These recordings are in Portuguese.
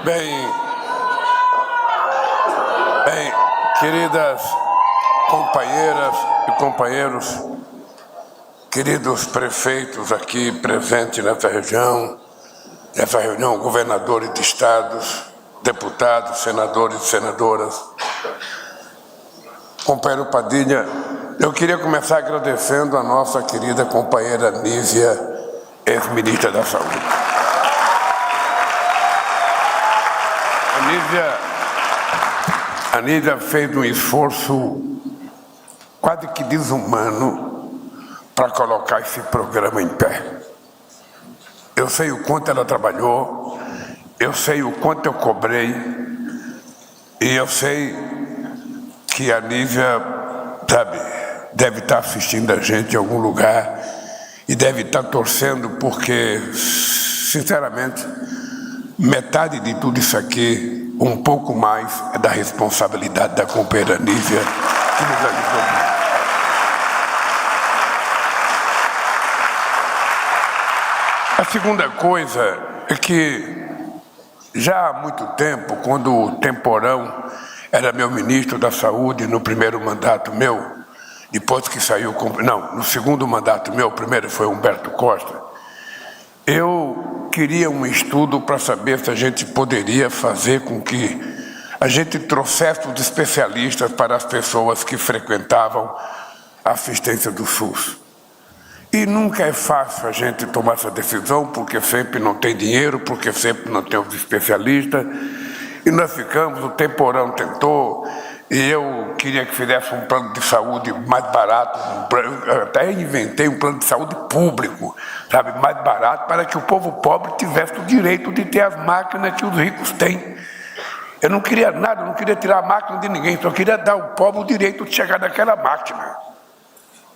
Bem, queridas companheiras e companheiros, queridos prefeitos aqui presentes nessa reunião, governadores de estados, deputados, senadores e senadoras, companheiro Padilha, eu queria começar agradecendo a nossa querida companheira Nívia, ex-ministra da Saúde. A Nívia fez um esforço quase que desumano para colocar esse programa em pé. Eu sei o quanto ela trabalhou, eu sei o quanto eu cobrei, e eu sei que a Nívia, deve estar assistindo a gente em algum lugar e deve estar torcendo, porque, sinceramente, metade de tudo isso aqui, um pouco mais, é da responsabilidade da companheira Nívia, que nos ajudou muito. A segunda coisa é que, já há muito tempo, quando o Temporão era meu ministro da Saúde, no primeiro mandato meu, depois que saiu... no segundo mandato meu, o primeiro foi Humberto Costa, eu queria um estudo para saber se a gente poderia fazer com que a gente trouxesse os especialistas para as pessoas que frequentavam a assistência do SUS. E nunca é fácil a gente tomar essa decisão, porque sempre não tem dinheiro, porque sempre não tem os especialistas. E nós ficamos, o Temporão tentou, e eu queria que fizesse um plano de saúde mais barato, eu até inventei um plano de saúde público, mais barato, para que o povo pobre tivesse o direito de ter as máquinas que os ricos têm. Eu não queria nada, eu não queria tirar a máquina de ninguém, só queria dar ao povo o direito de chegar naquela máquina.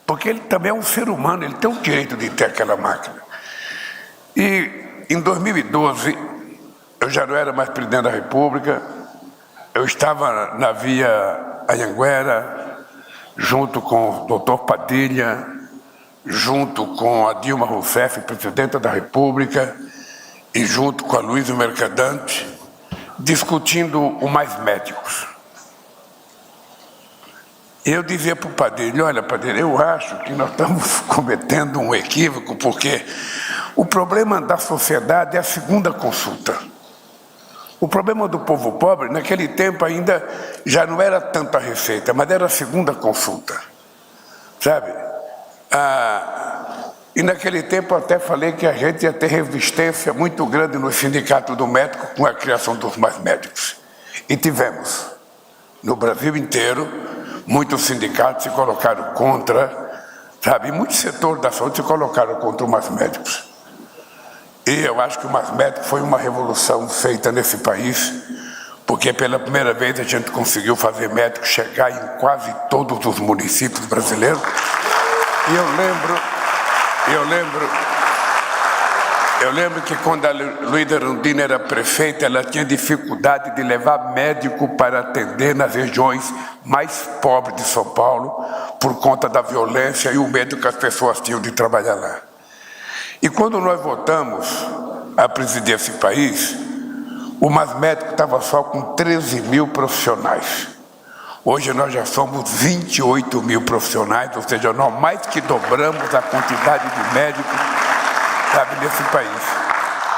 Porque ele também é um ser humano, ele tem o direito de ter aquela máquina. E em 2012, eu já não era mais presidente da República, eu estava na Via Anhanguera, junto com o doutor Padilha, junto com a Dilma Rousseff, presidenta da República, e junto com a Luísa Mercadante, discutindo o Mais Médicos. Eu dizia para o Padilha, olha, Padilha, eu acho que nós estamos cometendo um equívoco, porque o problema da sociedade é a segunda consulta. O problema do povo pobre, naquele tempo ainda já não era tanta receita, mas era a segunda consulta, e naquele tempo eu até falei que a gente ia ter resistência muito grande no sindicato do médico com a criação dos Mais Médicos. E tivemos, no Brasil inteiro, muitos sindicatos se colocaram contra, e muitos setores da saúde se colocaram contra os Mais Médicos. E eu acho que o Mais Médico foi uma revolução feita nesse país, porque pela primeira vez a gente conseguiu fazer médico chegar em quase todos os municípios brasileiros. E eu lembro que quando a Luísa Erundina era prefeita, ela tinha dificuldade de levar médico para atender nas regiões mais pobres de São Paulo, por conta da violência e o medo que as pessoas tinham de trabalhar lá. E quando nós voltamos a presidir esse país, o Mais Médico estava só com 13 mil profissionais. Hoje nós já somos 28 mil profissionais, ou seja, nós mais que dobramos a quantidade de médicos, nesse país.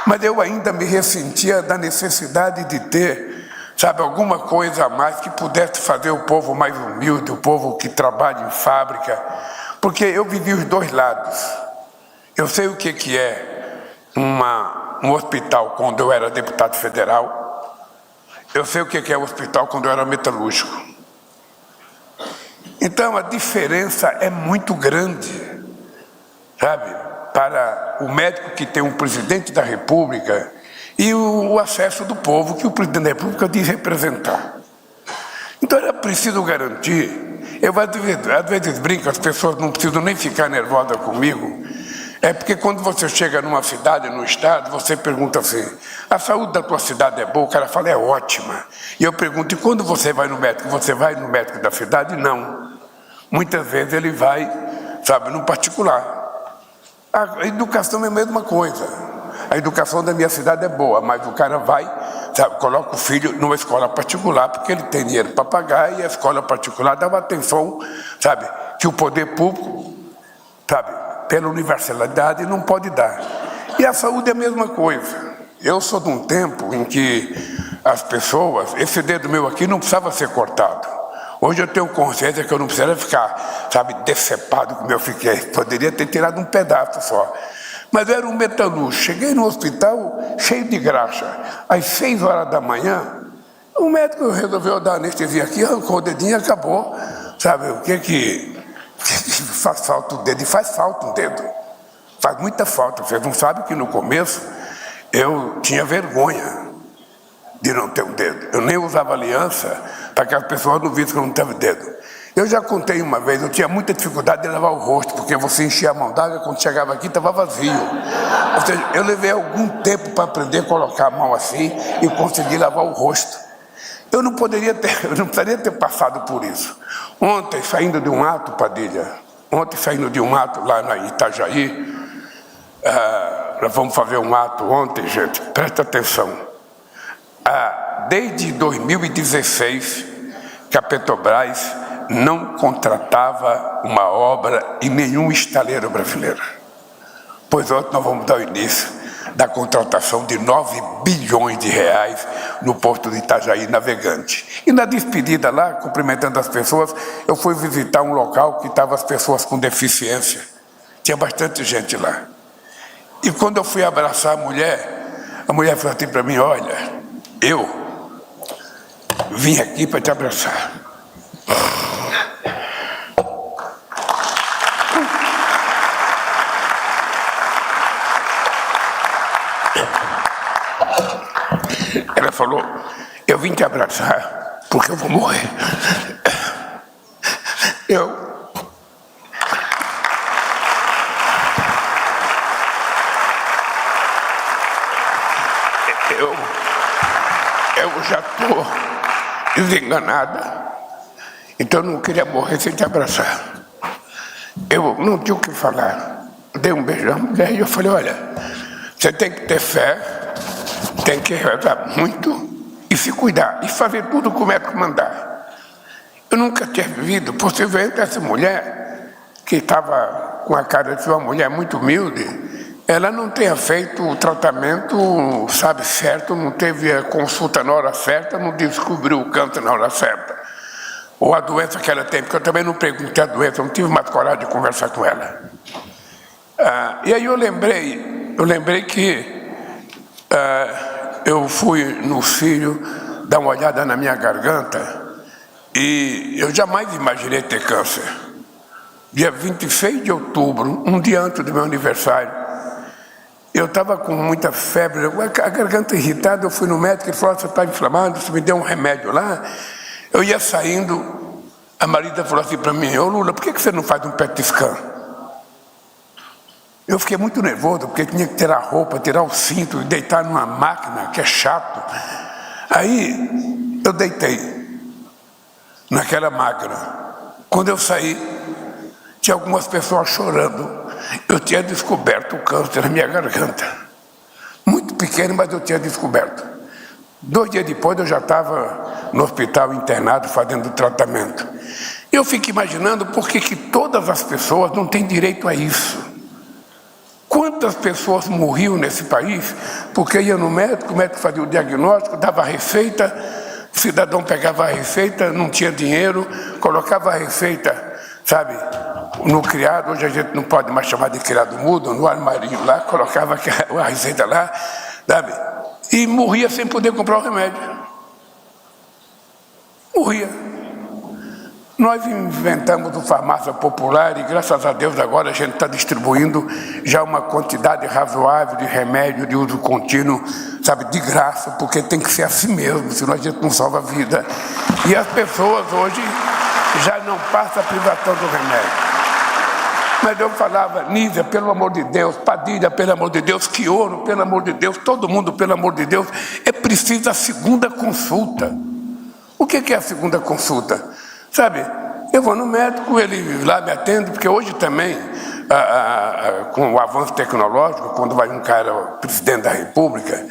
Mas eu ainda me ressentia da necessidade de ter, alguma coisa a mais que pudesse fazer o povo mais humilde, o povo que trabalha em fábrica, porque eu vivi os dois lados. Eu sei o que é um hospital quando eu era deputado federal, eu sei o que é o hospital quando eu era metalúrgico. Então a diferença é muito grande, para o médico que tem um presidente da República e o acesso do povo que o presidente da República diz representar. Então era preciso garantir, eu às vezes brinco, as pessoas não precisam nem ficar nervosas comigo, é porque quando você chega numa cidade, num estado, você pergunta assim, a saúde da tua cidade é boa? O cara fala, é ótima. E eu pergunto, e quando você vai no médico? Você vai no médico da cidade? Não. Muitas vezes ele vai, no particular. A educação é a mesma coisa. A educação da minha cidade é boa, mas o cara vai, sabe, coloca o filho numa escola particular, porque ele tem dinheiro para pagar, e a escola particular dava atenção, sabe, que o poder público, sabe, pela universalidade não pode dar. E a saúde é a mesma coisa. Eu sou de um tempo em que as pessoas, esse dedo meu aqui não precisava ser cortado. Hoje eu tenho consciência que eu não precisaria ficar, sabe, decepado como eu fiquei. Poderia ter tirado um pedaço só. Mas eu era um metalúrgico. Cheguei no hospital cheio de graxa. Às 6 horas da manhã, o médico resolveu dar anestesia aqui, arrancou o dedinho e acabou. Sabe, o que faz falta o dedo? E faz falta um dedo. Faz muita falta. Vocês não sabem que no começo eu tinha vergonha de não ter um dedo. Eu nem usava aliança para que as pessoas não vissem que eu não teve dedo. Eu já contei uma vez, eu tinha muita dificuldade de lavar o rosto, porque você enchia a mão d'água, quando chegava aqui estava vazio. Ou seja, eu levei algum tempo para aprender a colocar a mão assim e conseguir lavar o rosto. Eu não precisaria ter passado por isso. Ontem, saindo de um ato, Padilha, lá em Itajaí, nós vamos fazer um ato ontem, gente, presta atenção. Desde 2016, que a Petrobras não contratava uma obra em nenhum estaleiro brasileiro. Pois ontem nós vamos dar o início da contratação de 9 bilhões de reais no porto de Itajaí Navegante. E na despedida lá, cumprimentando as pessoas, eu fui visitar um local que estava as pessoas com deficiência. Tinha bastante gente lá. E quando eu fui abraçar a mulher falou assim para mim: olha, eu vim aqui para te abraçar. Ela falou: eu vim te abraçar porque eu vou morrer. Eu já estou desenganada, então eu não queria morrer sem te abraçar. Eu não tinha o que falar. Dei um beijão, e eu falei: olha, você tem que ter fé, tem que rezar muito e se cuidar, e fazer tudo como é que mandar. Eu nunca tinha vivido, possivelmente essa mulher, que estava com a cara de uma mulher muito humilde, ela não tenha feito o tratamento, sabe, certo, não teve a consulta na hora certa, não descobriu o câncer na hora certa. Ou a doença que ela tem, porque eu também não perguntei a doença, eu não tive mais coragem de conversar com ela. E aí eu lembrei que eu fui no Sírio dar uma olhada na minha garganta e eu jamais imaginei ter câncer. Dia 26 de outubro, um dia antes do meu aniversário, eu estava com muita febre, a garganta irritada, eu fui no médico, ele falou: você está inflamado, você me deu um remédio lá. Eu ia saindo, a Marita falou assim para mim: ô Lula, por que você não faz um PET scan? Eu fiquei muito nervoso, porque tinha que tirar a roupa, tirar o cinto, deitar numa máquina, que é chato. Aí eu deitei naquela máquina. Quando eu saí, tinha algumas pessoas chorando. Eu tinha descoberto o câncer na minha garganta. Muito pequeno, mas eu tinha descoberto. 2 dias depois eu já estava no hospital internado fazendo tratamento. Eu fico imaginando por que todas as pessoas não têm direito a isso. Quantas pessoas morriam nesse país porque ia no médico, o médico fazia o diagnóstico, dava a receita, o cidadão pegava a receita, não tinha dinheiro, colocava a receita, sabe, no criado. Hoje a gente não pode mais chamar de criado mudo, no armarinho lá, colocava a receita lá, sabe, e morria sem poder comprar o remédio. Morria. Nós inventamos o farmácia popular e, graças a Deus, agora a gente está distribuindo já uma quantidade razoável de remédio de uso contínuo, sabe, de graça, porque tem que ser assim mesmo, senão a gente não salva a vida. E as pessoas hoje já não passam a privação do remédio. Mas eu falava: Nízia, pelo amor de Deus, Padilha, pelo amor de Deus, Quioro, pelo amor de Deus, todo mundo, pelo amor de Deus, é preciso a segunda consulta. O que é a segunda consulta? Sabe, eu vou no médico, ele lá me atende, porque hoje também, com o avanço tecnológico, quando vai um cara, presidente da República,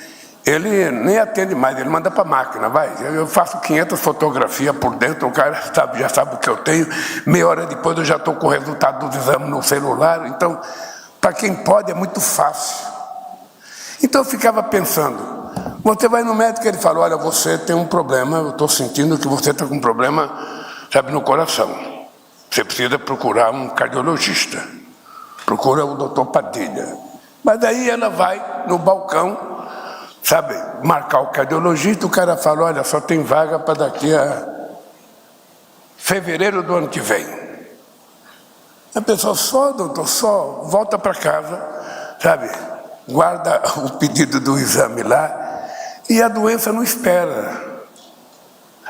ele nem atende mais, ele manda para a máquina, vai. Eu faço 500 fotografias por dentro, o cara já sabe o que eu tenho, meia hora depois eu já estou com o resultado dos exames no celular. Então, para quem pode, é muito fácil. Então eu ficava pensando, você vai no médico e ele fala, olha, você tem um problema, eu estou sentindo que você está com um problema, sabe, no coração. Você precisa procurar um cardiologista, procura o doutor Padilha. Mas aí ela vai no balcão, sabe, marcar o cardiologista, o cara fala, olha, só tem vaga para daqui a fevereiro do ano que vem. A pessoa só, doutor, só, volta para casa, sabe, guarda o pedido do exame lá e a doença não espera.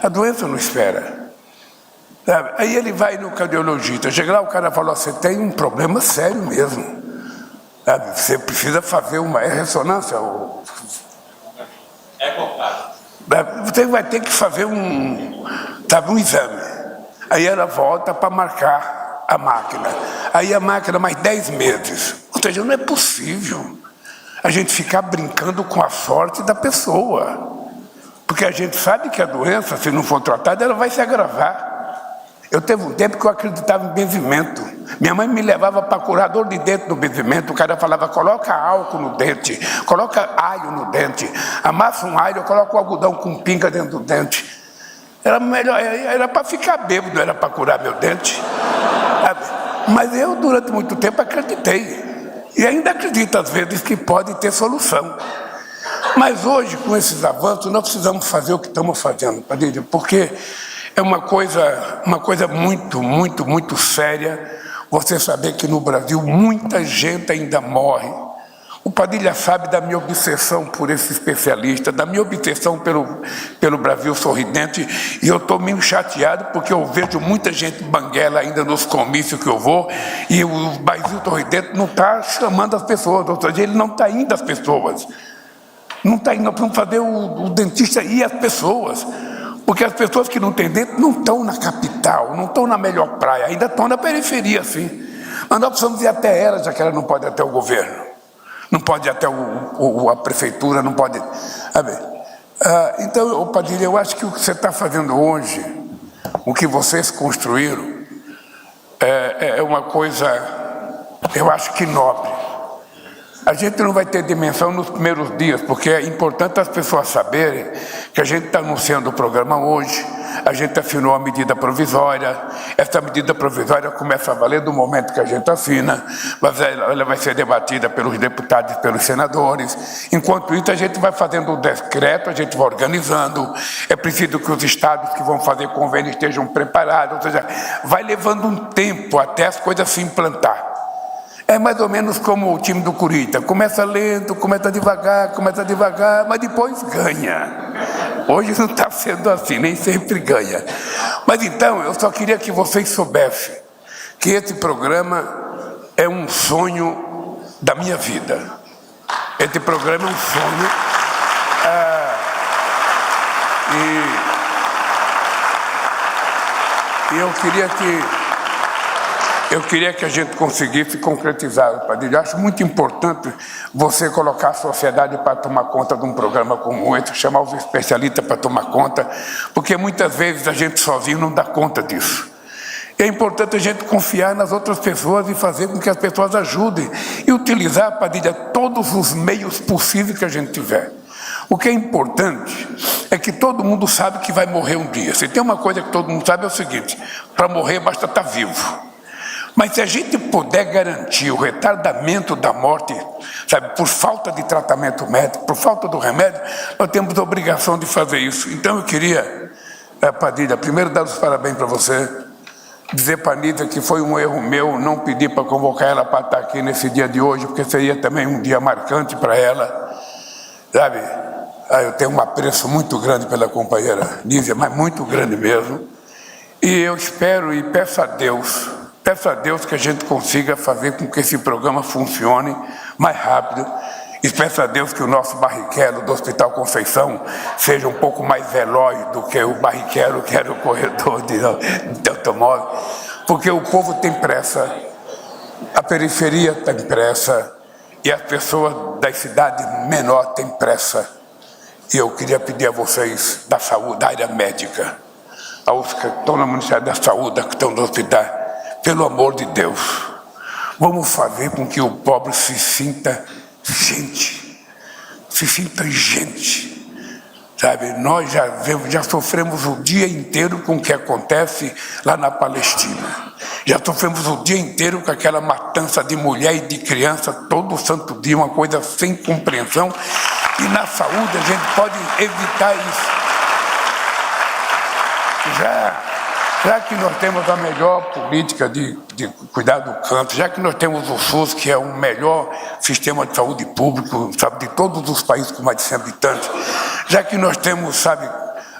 A doença não espera. Sabe? Aí ele vai no cardiologista, chega lá, o cara fala, você tem um problema sério mesmo. Sabe? Você precisa fazer uma ressonância. Você vai ter que fazer um exame. Aí ela volta para marcar a máquina. Aí a máquina mais 10 meses. Ou seja, não é possível a gente ficar brincando com a sorte da pessoa. Porque a gente sabe que a doença, se não for tratada, ela vai se agravar. Eu teve um tempo que eu acreditava em benzimento. Minha mãe me levava para curar dor de dente no benzimento. O cara falava, coloca álcool no dente, coloca alho no dente, amassa um alho, coloca o algodão com pinga dentro do dente. Era melhor, era para ficar bêbado, não era para curar meu dente. Mas eu, durante muito tempo, acreditei. E ainda acredito, às vezes, que pode ter solução. Mas hoje, com esses avanços, nós precisamos fazer o que estamos fazendo, Padilha, porque é uma coisa muito, muito, muito séria você saber que no Brasil muita gente ainda morre. O Padilha sabe da minha obsessão por esse especialista, da minha obsessão pelo Brasil Sorridente, e eu estou meio chateado porque eu vejo muita gente banguela ainda nos comícios que eu vou, e o Brasil Sorridente não está chamando as pessoas, ou seja, ele não está indo às pessoas. Não está indo, nós precisamos fazer o dentista ir às pessoas. Porque as pessoas que não têm dente não estão na capital, não estão na melhor praia, ainda estão na periferia, sim. Mas nós precisamos ir até ela, já que ela não pode ir até o governo, não pode ir até a prefeitura, não pode... Então, Padilha, eu acho que o que você está fazendo hoje, o que vocês construíram, é uma coisa, eu acho que nobre. A gente não vai ter dimensão nos primeiros dias, porque é importante as pessoas saberem que a gente está anunciando o programa hoje, a gente assinou a medida provisória, essa medida provisória começa a valer do momento que a gente assina, mas ela vai ser debatida pelos deputados e pelos senadores. Enquanto isso, a gente vai fazendo o decreto, a gente vai organizando, é preciso que os estados que vão fazer convênio estejam preparados, ou seja, vai levando um tempo até as coisas se implantar. É mais ou menos como o time do Corinthians, começa lento, começa devagar, mas depois ganha. Hoje não está sendo assim, nem sempre ganha. Mas então, eu só queria que vocês soubessem que esse programa é um sonho da minha vida. Esse programa é um sonho. E eu queria que a gente conseguisse concretizar, Padilha. Eu acho muito importante você colocar a sociedade para tomar conta de um programa como esse, chamar os especialistas para tomar conta, porque muitas vezes a gente sozinho não dá conta disso. É importante a gente confiar nas outras pessoas e fazer com que as pessoas ajudem e utilizar, Padilha, todos os meios possíveis que a gente tiver. O que é importante é que todo mundo sabe que vai morrer um dia. Se tem uma coisa que todo mundo sabe é o seguinte, para morrer basta estar vivo. Mas se a gente puder garantir o retardamento da morte, sabe, por falta de tratamento médico, por falta do remédio, nós temos a obrigação de fazer isso. Então eu queria, Padilha, primeiro dar os parabéns para você, dizer para a Nívia que foi um erro meu não pedir para convocar ela para estar aqui nesse dia de hoje, porque seria também um dia marcante para ela, sabe? Eu tenho um apreço muito grande pela companheira Nívia, mas muito grande mesmo. E eu espero e peço a Deus que a gente consiga fazer com que esse programa funcione mais rápido. E peço a Deus que o nosso Barrichello do Hospital Conceição seja um pouco mais veloz do que o Barrichello, que era o corredor de automóvel. Porque o povo tem pressa, a periferia tem pressa e as pessoas das cidades menores têm pressa. E eu queria pedir a vocês da saúde, da área médica, aos que estão no Ministério da Saúde, que estão no hospital, pelo amor de Deus, vamos fazer com que o pobre se sinta gente, sabe? Nós já sofremos o dia inteiro com o que acontece lá na Palestina, já sofremos o dia inteiro com aquela matança de mulher e de criança, todo santo dia, uma coisa sem compreensão, e na saúde a gente pode evitar isso. Já que nós temos a melhor política de cuidar do câncer, já que nós temos o SUS, que é o melhor sistema de saúde público, sabe, de todos os países com mais de 100 habitantes, já que nós temos, sabe,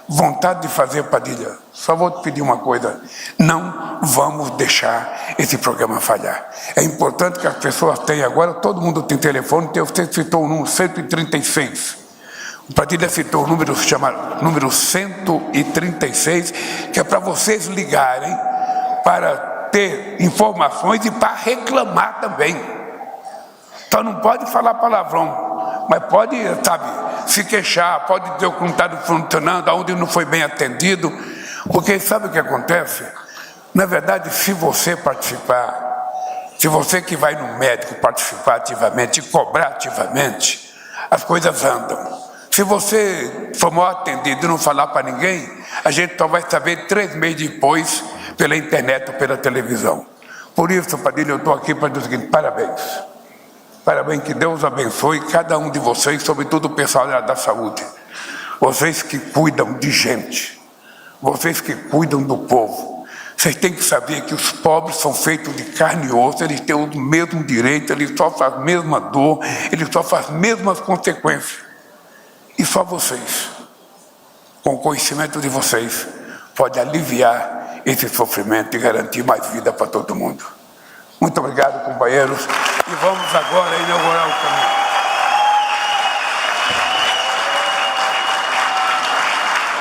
vontade de fazer, Padilha, só vou te pedir uma coisa: não vamos deixar esse programa falhar. É importante que as pessoas tenham agora, todo mundo tem telefone, você citou o número 136. O Padilha citou o número, se chama número 136, que é para vocês ligarem para ter informações e para reclamar também. Então não pode falar palavrão, mas pode, sabe, se queixar, pode dizer o que não está funcionando, aonde não foi bem atendido, porque sabe o que acontece? Na verdade, se você participar, se você que vai no médico participar ativamente e cobrar ativamente, as coisas andam. Se você for mal atendido e não falar para ninguém, a gente só vai saber 3 meses depois pela internet ou pela televisão. Por isso, Padilha, eu estou aqui para dizer o seguinte: parabéns. Parabéns, que Deus abençoe cada um de vocês, sobretudo o pessoal da saúde. Vocês que cuidam de gente, vocês que cuidam do povo. Vocês têm que saber que os pobres são feitos de carne e osso, eles têm o mesmo direito, eles sofrem a mesma dor, eles sofrem as mesmas consequências. E só vocês, com o conhecimento de vocês, podem aliviar esse sofrimento e garantir mais vida para todo mundo. Muito obrigado, companheiros. E vamos agora inaugurar o caminho.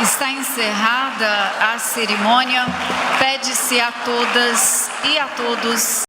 Está encerrada a cerimônia. Pede-se a todas e a todos